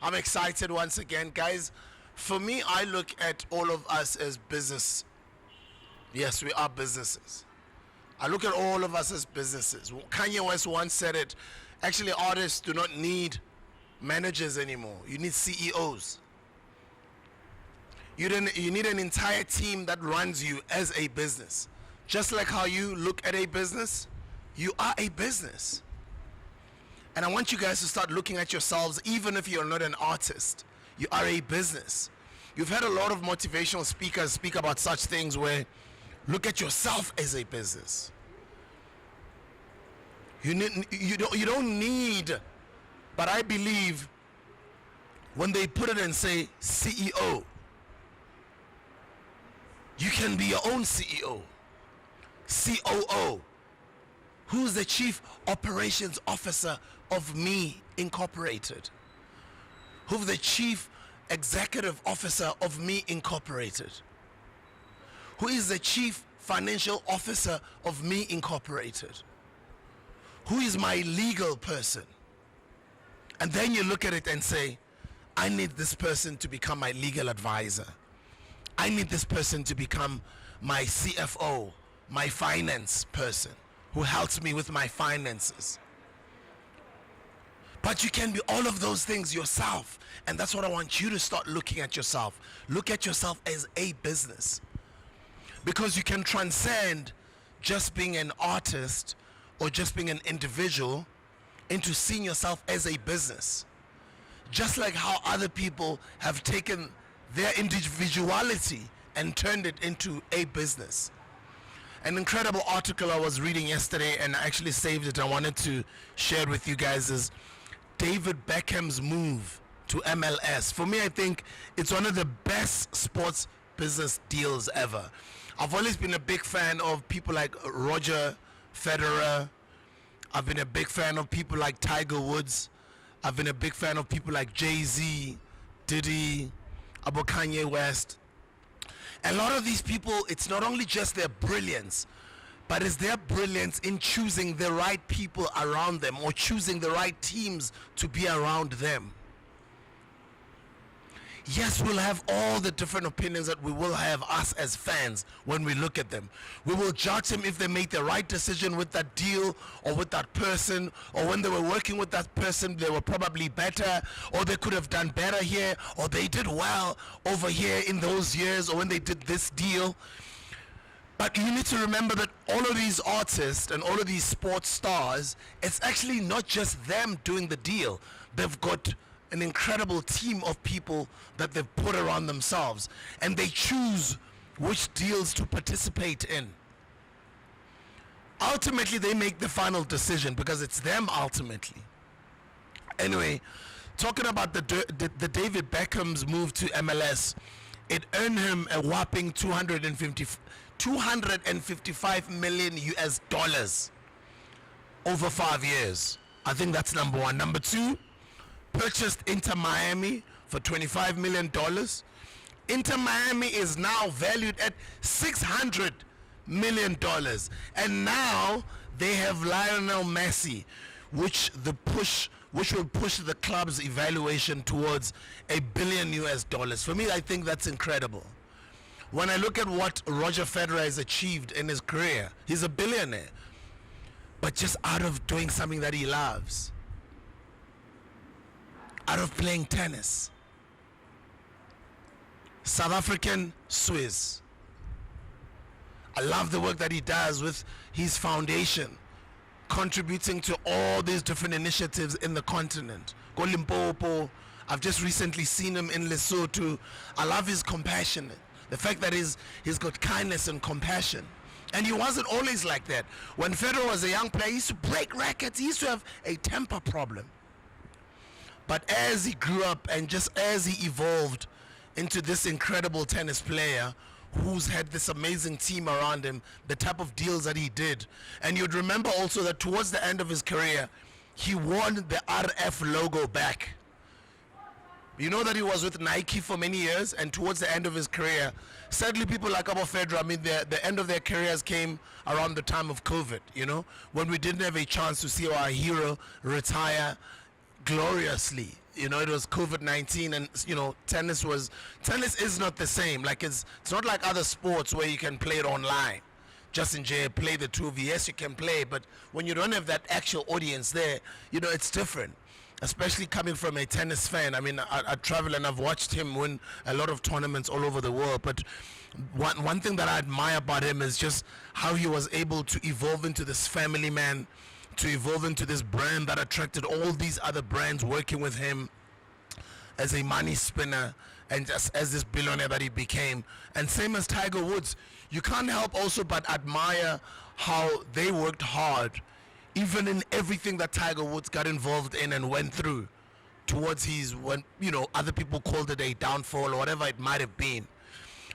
I'm excited once again, guys. For me, I look at all of us as business. Yes, we are businesses. I look at all of us as businesses. Kanye West once said it. Actually, artists do not need managers anymore. You need CEOs. You need an entire team that runs you as a business. Just like how you look at a business, you are a business. And I want you guys to start looking at yourselves, even if you're not an artist. You are a business. You've had a lot of motivational speakers speak about such things where look at yourself as a business. You don't need, but I believe when they put it and say CEO, you can be your own CEO. COO, who's the Chief Operations Officer of Me Incorporated? Who's the Chief Executive Officer of Me Incorporated? Who is the Chief Financial Officer of Me Incorporated? Who is my legal person? And then you look at it and say, I need this person to become my legal advisor. I need this person to become my CFO, my finance person, who helps me with my finances. But you can be all of those things yourself. And that's what I want you to start looking at yourself. Look at yourself as a business. Because you can transcend just being an artist or just being an individual into seeing yourself as a business. Just like how other people have taken their individuality and turned it into a business. An incredible article I was reading yesterday, and I actually saved it. I wanted to share it with you guys, is David Beckham's move to MLS. For me, I think it's one of the best sports business deals ever. I've always been a big fan of people like Roger Federer. I've been a big fan of people like Tiger Woods. I've been a big fan of people like Jay-Z, Diddy, Kanye West. A lot of these people, it's not only just their brilliance, but it's their brilliance in choosing the right people around them or choosing the right teams to be around them. Yes, we'll have all the different opinions that we will have, us as fans, when we look at them. We will judge them if they made the right decision with that deal or with that person, or when they were working with that person, they were probably better, or they could have done better here, or they did well over here in those years, or when they did this deal. But you need to remember that all of these artists and all of these sports stars, it's actually not just them doing the deal. They've got an incredible team of people that they've put around themselves, and they choose which deals to participate in. Ultimately, they make the final decision because it's them ultimately. Anyway, talking about the David Beckham's move to MLS, it earned him a whopping 255 million US dollars over 5 years. I think that's number one. Number two, purchased Inter Miami for $25 million. Inter Miami is now valued at $600 million. And now they have Lionel Messi, which will push the club's evaluation towards $1 billion US. For me, I think that's incredible. When I look at what Roger Federer has achieved in his career, he's a billionaire, but just out of doing something that he loves. Out of playing tennis. South African Swiss. I love the work that he does with his foundation, contributing to all these different initiatives in the continent. Go Limpopo. I've just recently seen him in Lesotho. I love his compassion. The fact that he's got kindness and compassion. And he wasn't always like that. When Federer was a young player, he used to break rackets. He used to have a temper problem. But as he grew up and just as he evolved into this incredible tennis player who's had this amazing team around him, the type of deals that he did. And you'd remember also that towards the end of his career, he won the RF logo back. You know that he was with Nike for many years, and towards the end of his career, sadly, people like Abo Fedra, I mean, the end of their careers came around the time of COVID, you know, when we didn't have a chance to see our hero retire gloriously. You know, it was COVID-19, and you know, tennis is not the same. Like it's not like other sports where you can play it online. Justin Jay play the 2v. Yes, you can play, but when you don't have that actual audience there, you know, it's different. Especially coming from a tennis fan. I mean, I travel and I've watched him win a lot of tournaments all over the world. But one thing that I admire about him is just how he was able to evolve into this family man, to evolve into this brand that attracted all these other brands working with him as a money spinner and just as this billionaire that he became. And same as Tiger Woods, you can't help also but admire how they worked hard, even in everything that Tiger Woods got involved in and went through towards his, when, you know, other people called it a downfall or whatever it might have been.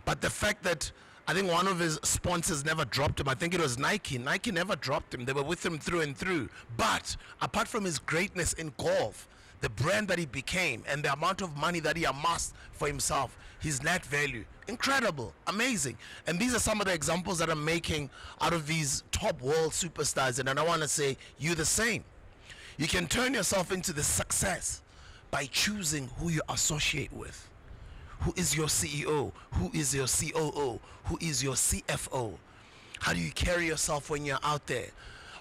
But the fact that I think one of his sponsors never dropped him, I think it was Nike. Nike never dropped him. They were with him through and through. But apart from his greatness in golf, the brand that he became and the amount of money that he amassed for himself, his net value, incredible, amazing. And these are some of the examples that I'm making out of these top world superstars, and I want to say you the same. You can turn yourself into the success by choosing who you associate with. Who is your CEO? Who is your COO? Who is your CFO? How do you carry yourself when you're out there?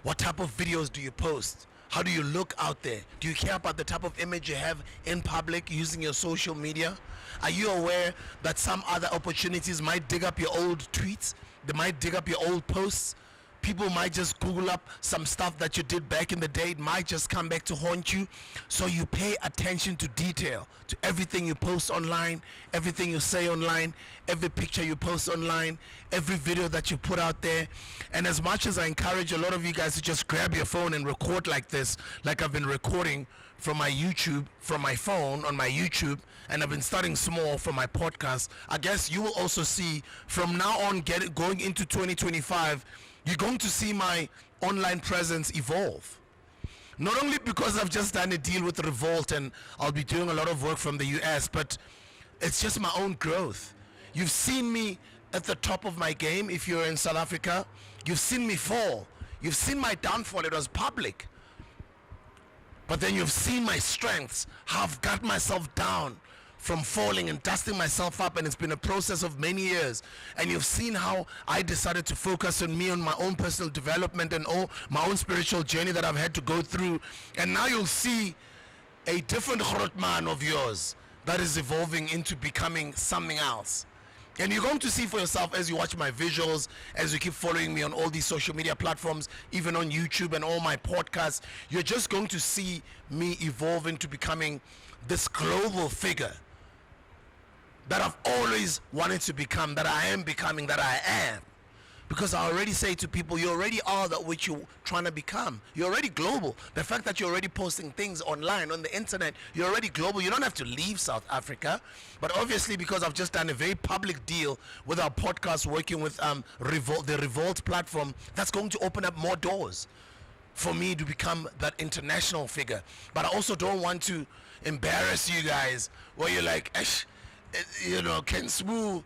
What type of videos do you post? How do you look out there? Do you care about the type of image you have in public using your social media? Are you aware that some other opportunities might dig up your old tweets? They might dig up your old posts. People might just Google up some stuff that you did back in the day. It might just come back to haunt you. So you pay attention to detail, to everything you post online, everything you say online, every picture you post online, every video that you put out there. And as much as I encourage a lot of you guys to just grab your phone and record like this, like I've been recording from my YouTube, from my phone on my YouTube, and I've been starting small for my podcast, I guess you will also see from now on, going into 2025, you're going to see my online presence evolve. Not only because I've just done a deal with Revolt and I'll be doing a lot of work from the US, but it's just my own growth. You've seen me at the top of my game if you're in South Africa. You've seen me fall. You've seen my downfall. It was public. But then you've seen my strengths, how I've got myself down from falling and dusting myself up, and it's been a process of many years. And you've seen how I decided to focus on me, on my own personal development and all my own spiritual journey that I've had to go through. And now you'll see a different Grootman of yours that is evolving into becoming something else. And you're going to see for yourself as you watch my visuals, as you keep following me on all these social media platforms, even on YouTube and all my podcasts, you're just going to see me evolve into becoming this global figure that I've always wanted to become, that I am becoming, that I am. Because I already say to people, you already are that which you're trying to become. You're already global. The fact that you're already posting things online, on the internet, you're already global. You don't have to leave South Africa. But obviously, because I've just done a very public deal with our podcast, working with Revolt, the Revolt platform, that's going to open up more doors for me to become that international figure. But I also don't want to embarrass you guys where you're like, you know, can Smoo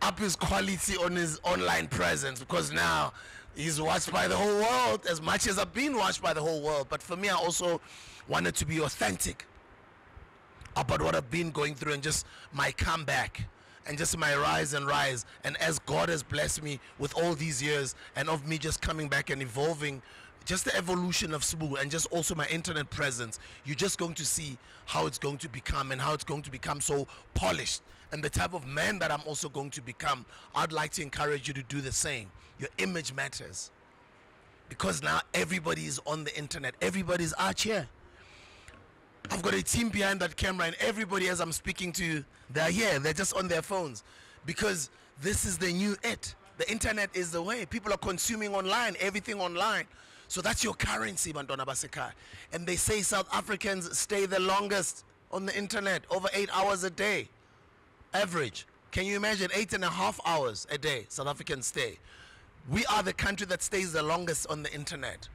up his quality on his online presence, because now he's watched by the whole world as much as I've been watched by the whole world. But for me, I also wanted to be authentic about what I've been going through and just my comeback and just my rise. And as God has blessed me with all these years and of me just coming back and evolving, just the evolution of Smoo and just also my internet presence, you're just going to see how it's going to become and how it's going to become so polished, and the type of man that I'm also going to become. I'd like to encourage you to do the same. Your image matters, because now everybody is on the internet. Everybody's out here. I've got a team behind that camera, and everybody as I'm speaking to you, they're here. They're just on their phones, because this is the new it. The internet is the way. People are consuming online, everything online. So that's your currency, Bantwana Baseka. And they say South Africans stay the longest on the internet, over 8 hours a day, average. Can you imagine 8.5 hours a day South Africans stay? We are the country that stays the longest on the internet.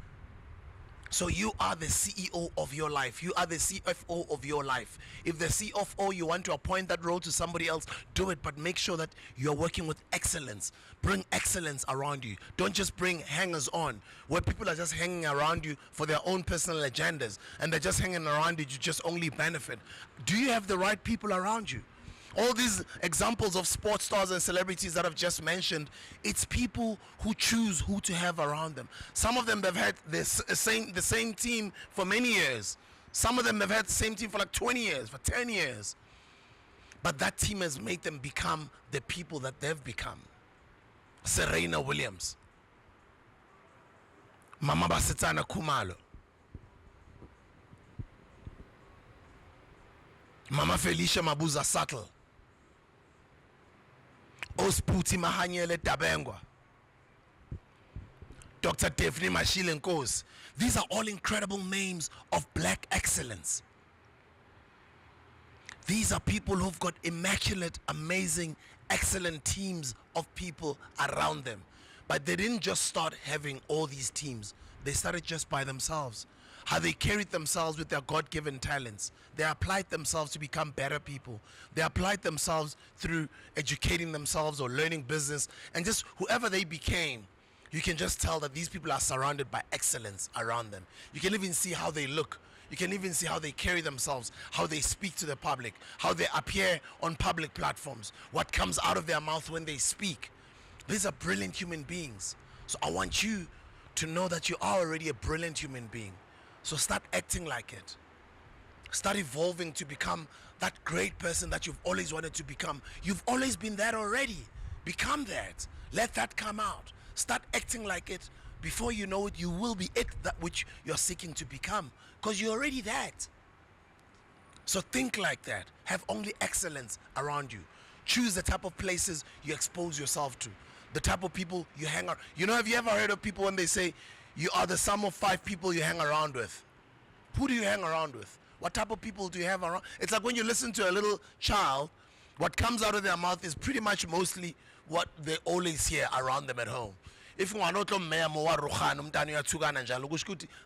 So you are the CEO of your life. You are the CFO of your life. If the CFO, you want to appoint that role to somebody else, do it, but make sure that you're working with excellence. Bring excellence around you. Don't just bring hangers on, where people are just hanging around you for their own personal agendas, and they're just hanging around you to just only benefit. Do you have the right people around you? All these examples of sports stars and celebrities that I've just mentioned, it's people who choose who to have around them. Some of them have had the same team for many years. Some of them have had the same team for like 20 years, for 10 years. But that team has made them become the people that they've become. Serena Williams, Mama Basetsana Khumalo, Mama Felicia Mabuza Sattl, Osputi Mahanyele Dabengwa, Dr. Daphne Mashile Nkosi. These are all incredible names of black excellence. These are people who've got immaculate, amazing, excellent teams of people around them. But they didn't just start having all these teams. They started just by themselves. How they carried themselves with their God-given talents. They applied themselves to become better people. They applied themselves through educating themselves or learning business. And just whoever they became, you can just tell that these people are surrounded by excellence around them. You can even see how they look. You can even see how they carry themselves, how they speak to the public, how they appear on public platforms, what comes out of their mouth when they speak. These are brilliant human beings. So I want you to know that you are already a brilliant human being. So start acting like it. Start evolving to become that great person that you've always wanted to become. You've always been that already. Become that. Let that come out. Start acting like it. Before you know it, you will be it, that which you're seeking to become, because you're already that. So think like that. Have only excellence around you. Choose the type of places you expose yourself to, the type of people you hang around. You know, have you ever heard of people when they say you are the sum of 5 people you hang around with? Who do you hang around with? What type of people do you have around? It's like when you listen to a little child, what comes out of their mouth is pretty much mostly what they always hear around them at home. If you want to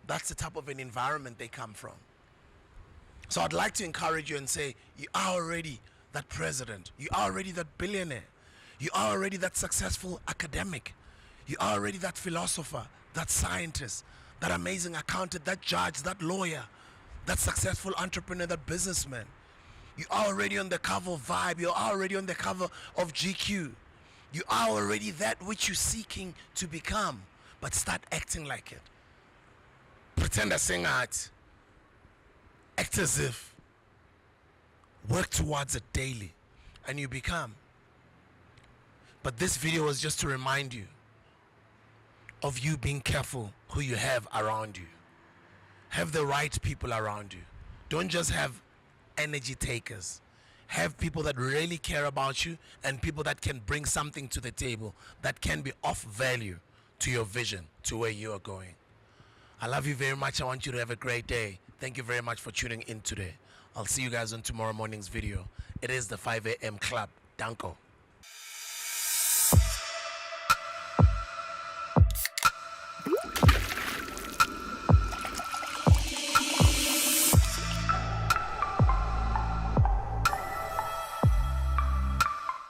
that's the type of an environment they come from. So I'd like to encourage you and say, you are already that president. You are already that billionaire. You are already that successful academic. You are already that philosopher, that scientist, that amazing accountant, that judge, that lawyer, that successful entrepreneur, that businessman. You are already on the cover of Vibe. You are already on the cover of GQ. You are already that which you're seeking to become, but start acting like it. Pretend as saying art. Act as if. Work towards it daily, and you become. But this video was just to remind you of you being careful who you have around you. Have the right people around you. Don't just have energy takers. Have people that really care about you and people that can bring something to the table that can be of value to your vision, to where you are going. I love you very much. I want you to have a great day. Thank you very much for tuning in today. I'll see you guys on tomorrow morning's video. It is the 5 a.m. Club. Danko.